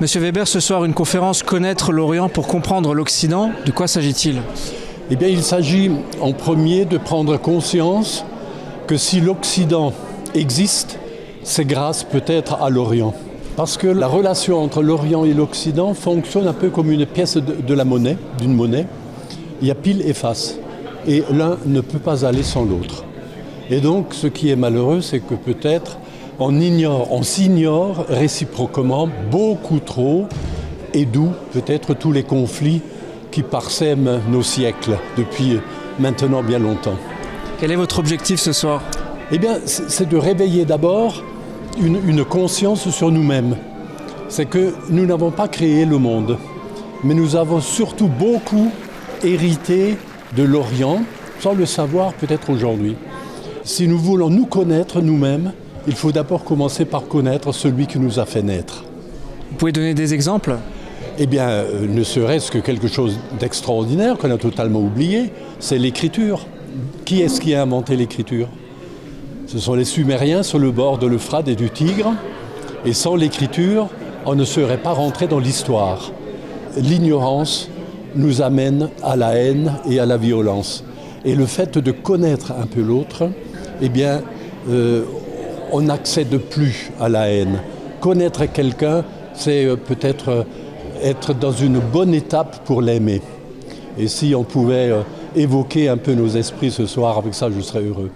Monsieur Weber, ce soir, une conférence Connaître l'Orient pour comprendre l'Occident. De quoi s'agit-il ? Eh bien, il s'agit en premier de prendre conscience que si l'Occident existe, c'est grâce peut-être à l'Orient. Parce que la relation entre l'Orient et l'Occident fonctionne un peu comme une pièce de la monnaie, d'une monnaie. Il y a pile et face. Et l'un ne peut pas aller sans l'autre. Et donc, ce qui est malheureux, c'est que peut-être on s'ignore réciproquement beaucoup trop, et d'où peut-être tous les conflits qui parsèment nos siècles depuis maintenant bien longtemps. Quel est votre objectif ce soir ? Eh bien, c'est de réveiller d'abord une conscience sur nous-mêmes. C'est que nous n'avons pas créé le monde, mais nous avons surtout beaucoup hérité de l'Orient, sans le savoir peut-être aujourd'hui. Si nous voulons nous connaître nous-mêmes, il faut d'abord commencer par connaître celui qui nous a fait naître. Vous pouvez donner des exemples ? Eh bien, ne serait-ce que quelque chose d'extraordinaire qu'on a totalement oublié, c'est l'écriture. Qui est-ce qui a inventé l'écriture ? Ce sont les Sumériens sur le bord de l'Euphrate et du Tigre. Et sans l'écriture, on ne serait pas rentré dans l'histoire. L'ignorance nous amène à la haine et à la violence. Et le fait de connaître un peu l'autre, eh bien, on n'accède plus à la haine. Connaître quelqu'un, c'est peut-être être dans une bonne étape pour l'aimer. Et si on pouvait évoquer un peu nos esprits ce soir avec ça, je serais heureux.